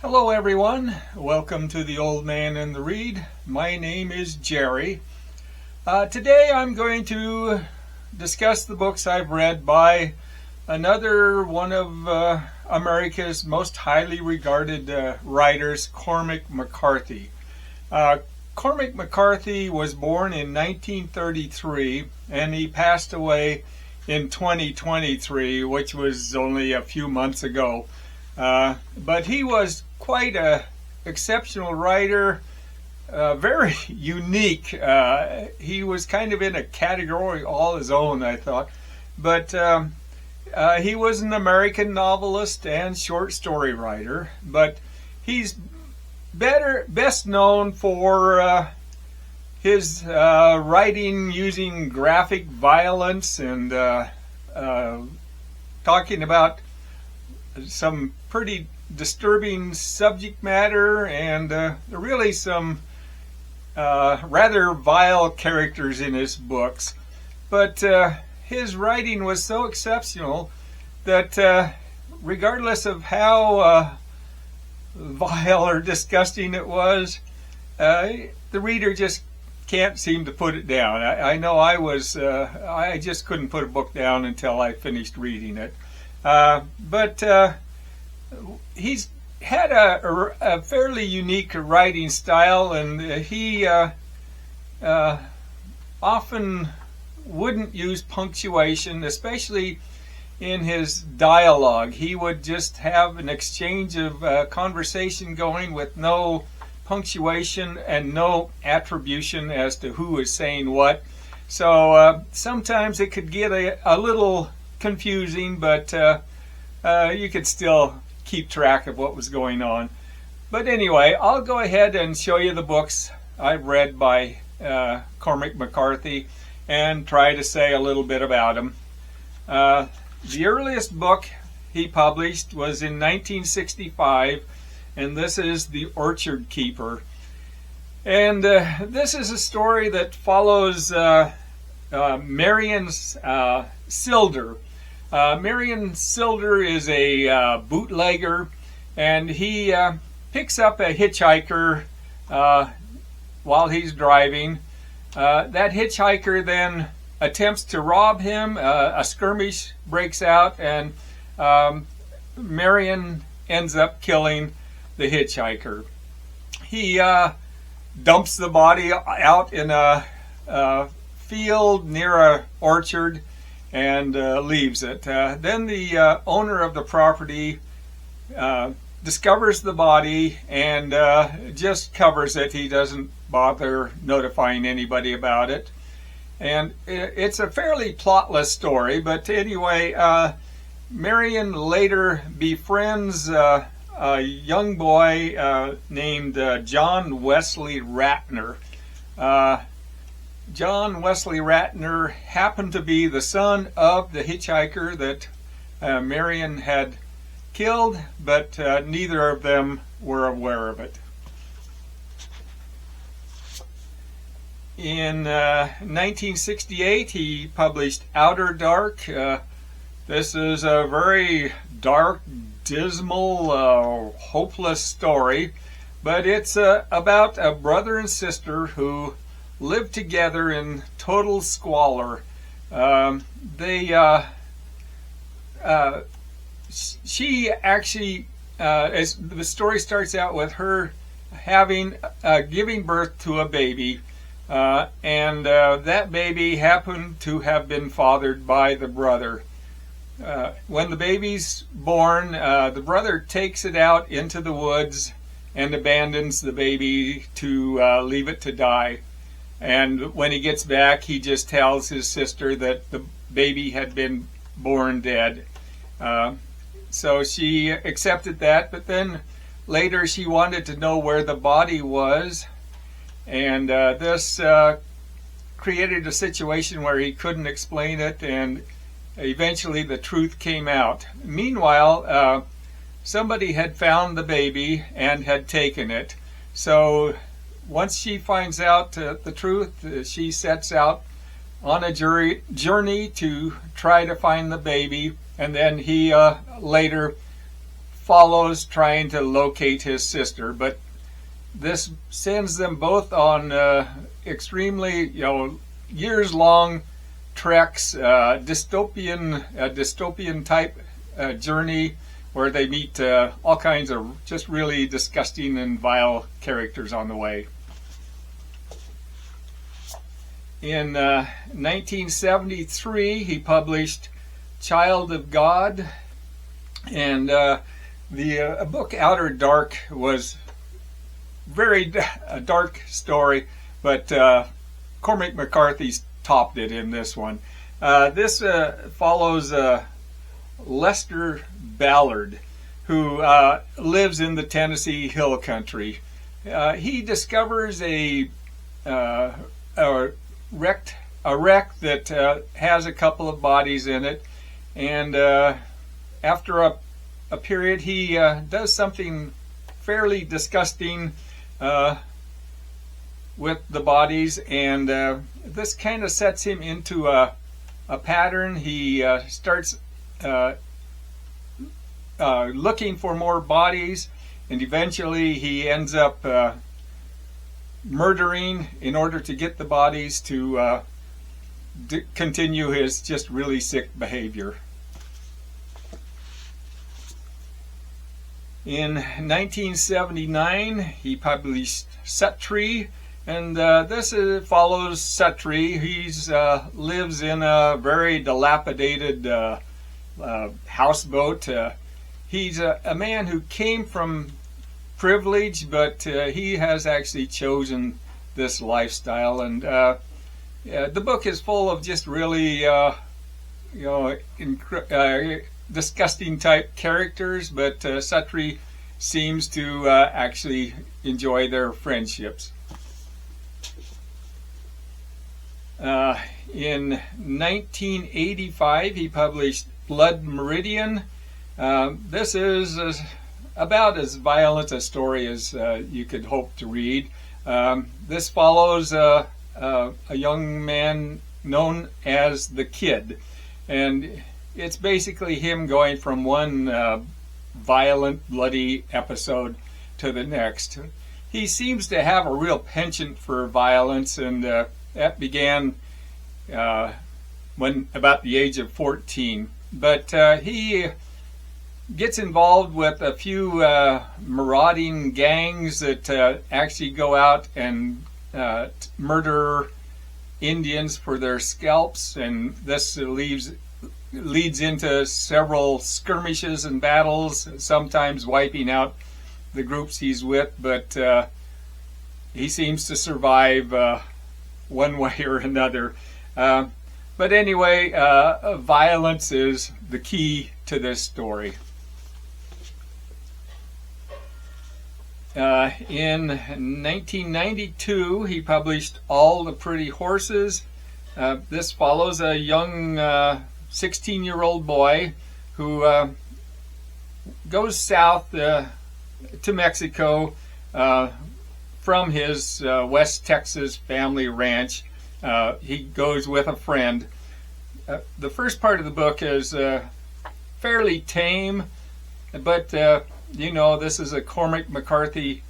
Hello everyone, welcome to the Old Man and the Read. My name is Jerry. Today I'm going to discuss the books I've read by another one of America's most highly regarded writers, Cormac McCarthy. Cormac McCarthy was born in 1933 and he passed away in 2023, which was only a few months ago. But he was quite an exceptional writer, very unique. He was kind of in a category all his own, I thought. But he was an American novelist and short story writer. But he's best known for his writing using graphic violence and talking about some pretty disturbing subject matter and really some rather vile characters in his books. But his writing was so exceptional that regardless of how vile or disgusting it was, the reader just can't seem to put it down. I know I just couldn't put a book down until I finished reading it. But he's had a fairly unique writing style, and he often wouldn't use punctuation, especially in his dialogue. He would just have an exchange of conversation going with no punctuation and no attribution as to who is saying what. So sometimes it could get a little confusing, but you could still keep track of what was going on. But anyway, I'll go ahead and show you the books I've read by Cormac McCarthy and try to say a little bit about them. The earliest book he published was in 1965, and this is The Orchard Keeper. And this is a story that follows Meridian Silder. Meridian Silder is a bootlegger, and he picks up a hitchhiker while he's driving. That hitchhiker then attempts to rob him. A skirmish breaks out, and Meridian ends up killing the hitchhiker. He dumps the body out in a field near an orchard and leaves it. Then the owner of the property discovers the body and just covers it. He doesn't bother notifying anybody about it. And it's a fairly plotless story, but anyway, Meridian later befriends a young boy named John Wesley Ratner. John Wesley Ratner happened to be the son of the hitchhiker that Meridian had killed, but neither of them were aware of it. In 1968, he published Outer Dark. This is a very dark, dismal, hopeless story, but it's about a brother and sister who live together in total squalor. She actually, as the story starts out with her giving birth to a baby, and that baby happened to have been fathered by the brother. When the baby's born, the brother takes it out into the woods and abandons the baby to leave it to die. And when he gets back, he just tells his sister that the baby had been born dead. So she accepted that, but then later she wanted to know where the body was, and this created a situation where he couldn't explain it, and eventually the truth came out. Meanwhile, somebody had found the baby and had taken it. So once she finds out the truth, she sets out on a journey to try to find the baby, and then he later follows trying to locate his sister, but this sends them both on extremely, years-long treks, dystopian type journey where they meet all kinds of just really disgusting and vile characters on the way. In 1973, he published Child of God, and the book Outer Dark was a dark story, but Cormac McCarthy's topped it in this one. This follows Lester Ballard, who lives in the Tennessee Hill Country. He discovers a wreck that has a couple of bodies in it, and after a period he does something fairly disgusting with the bodies, and this kind of sets him into a pattern. He starts looking for more bodies, and eventually he ends up murdering in order to get the bodies to continue his just really sick behavior. In 1979, he published Suttree, and this follows Suttree. He lives in a very dilapidated houseboat. He's a man who came from privilege, but he has actually chosen this lifestyle, and the book is full of just really disgusting type characters, but Suttree seems to actually enjoy their friendships. In 1985, he published Blood Meridian. This is about as violent a story as you could hope to read. This follows a young man known as the Kid, and it's basically him going from one violent, bloody episode to the next. He seems to have a real penchant for violence, and that began when about the age of 14. But he gets involved with a few marauding gangs that actually go out and murder Indians for their scalps, and this leads into several skirmishes and battles, sometimes wiping out the groups he's with, but he seems to survive one way or another. But anyway, violence is the key to this story. In 1992, he published All the Pretty Horses. This follows a young 16-year-old boy who goes south to Mexico from his West Texas family ranch. He goes with a friend. The first part of the book is fairly tame, but this is a Cormac McCarthy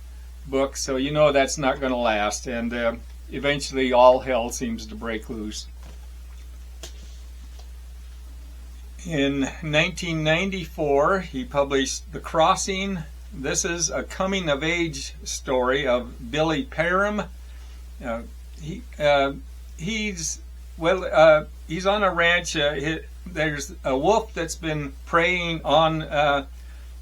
book, so that's not going to last, and eventually all hell seems to break loose. In 1994, he published The Crossing. This is a coming-of-age story of Billy Parham. He's on a ranch. There's a wolf that's been preying on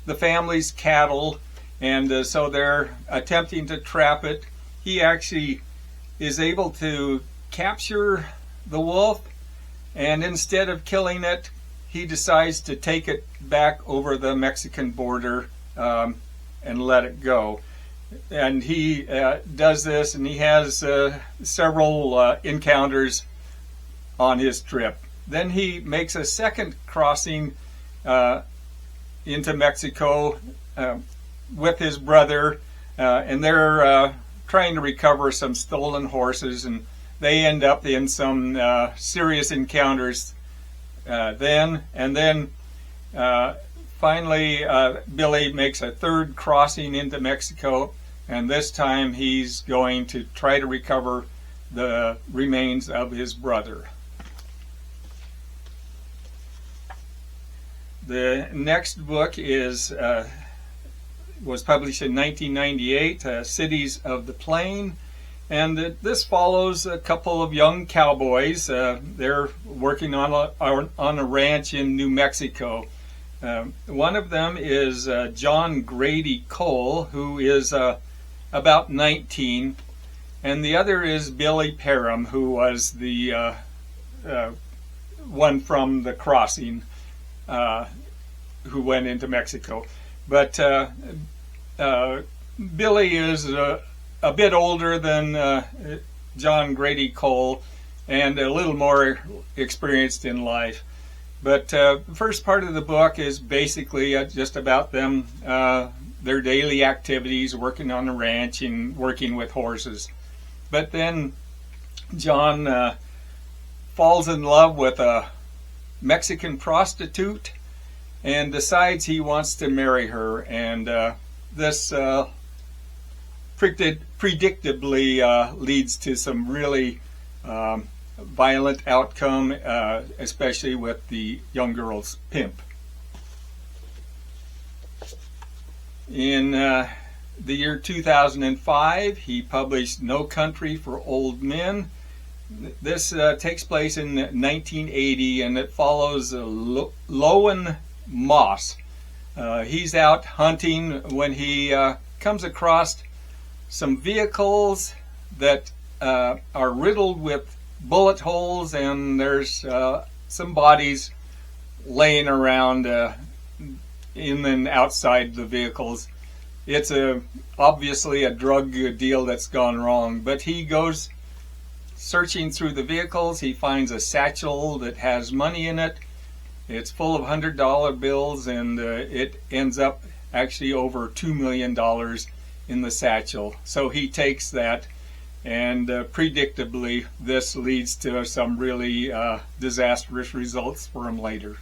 the family's cattle, and so they're attempting to trap it. He actually is able to capture the wolf, and instead of killing it, he decides to take it back over the Mexican border and let it go. And he does this, and he has several encounters on his trip. Then he makes a second crossing into Mexico with his brother, and they're trying to recover some stolen horses, and they end up in some serious encounters then. And then finally, Billy makes a third crossing into Mexico, and this time he's going to try to recover the remains of his brother. The next book was published in 1998, Cities of the Plain, and this follows a couple of young cowboys. They're working on a ranch in New Mexico. One of them is John Grady Cole, who is about 19, and the other is Billy Parham, who was the one from the crossing, who went into Mexico. But Billy is a bit older than John Grady Cole and a little more experienced in life. But the first part of the book is basically just about them, their daily activities, working on the ranch and working with horses. But then John falls in love with a Mexican prostitute and decides he wants to marry her, and this predictably leads to some really violent outcome, especially with the young girl's pimp. In the year 2005, he published No Country for Old Men. This takes place in 1980, and it follows Lowen Moss. He's out hunting when he comes across some vehicles that are riddled with bullet holes, and there's some bodies laying around in and outside the vehicles. It's obviously a drug deal that's gone wrong, but he goes searching through the vehicles. He finds a satchel that has money in it. It's full of $100 bills, and it ends up actually over $2 million in the satchel. So he takes that, and predictably this leads to some really disastrous results for him later.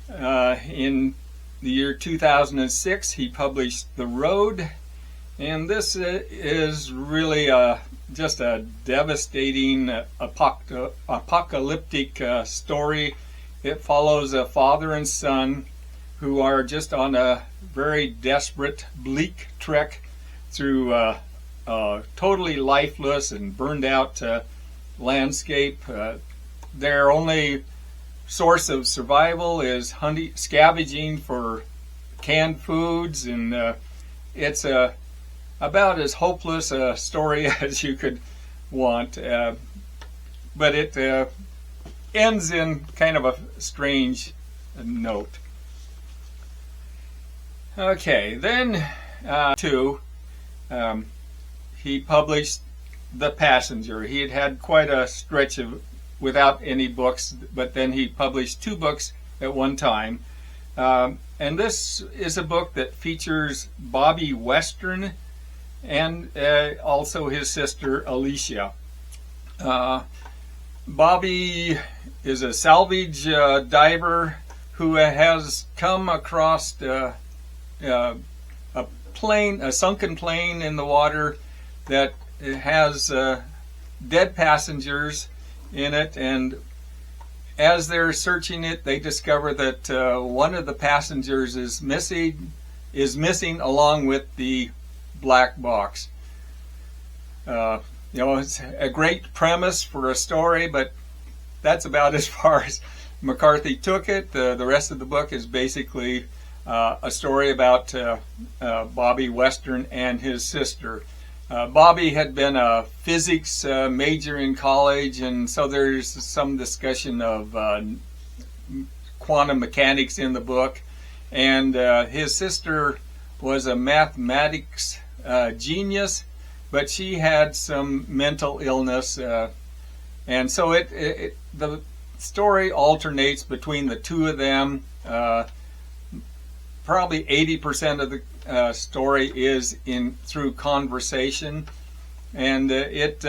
In the year 2006, he published The Road, and this is really just a devastating apocalyptic story. It follows a father and son who are just on a very desperate, bleak trek through a totally lifeless and burned out landscape. Their only source of survival is scavenging for canned foods, and it's about as hopeless a story as you could want, but it ends in kind of a strange note. Okay, then he published The Passenger. He had quite a stretch without any books, but then he published 2 books at one time. And this is a book that features Bobby Western and also his sister Alicia. Bobby is a salvage diver who has come across a sunken plane in the water that has dead passengers in it, and as they're searching it, they discover that one of the passengers is missing along with the black box. It's a great premise for a story, but that's about as far as McCarthy took it. The rest of the book is basically a story about Bobby Western and his sister. Bobby had been a physics major in college, and so there's some discussion of quantum mechanics in the book. And his sister was a mathematics genius, but she had some mental illness, and so the story alternates between the two of them. Probably 80% of the story is through conversation, and it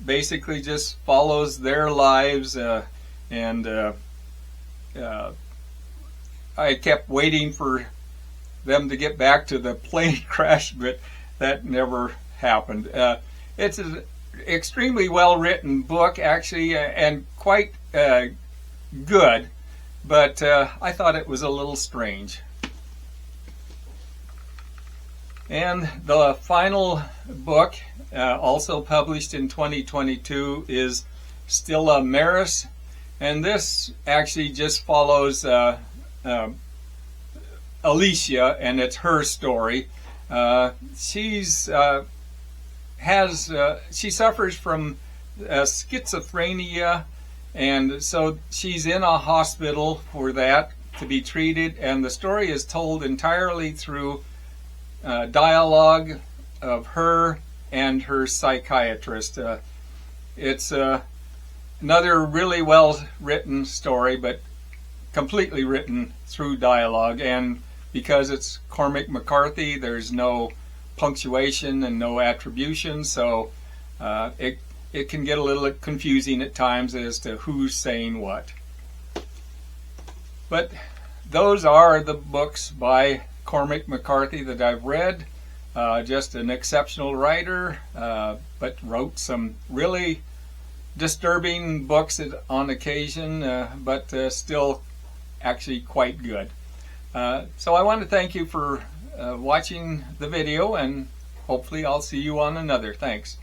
basically just follows their lives and I kept waiting for them to get back to the plane crash, but that never happened. It's an extremely well written book, actually, and quite good, but I thought it was a little strange. And the final book, also published in 2022, is Stilla Maris, and this actually just follows Alicia, and it's her story. She suffers from schizophrenia, and so she's in a hospital for that to be treated, and the story is told entirely through dialogue of her and her psychiatrist. It's another really well written story, but completely written through dialogue, and because it's Cormac McCarthy, there's no punctuation and no attribution, so it can get a little confusing at times as to who's saying what. But those are the books by Cormac McCarthy that I've read. Just an exceptional writer, but wrote some really disturbing books on occasion, but still actually quite good. So I want to thank you for watching the video, and hopefully I'll see you on another. Thanks.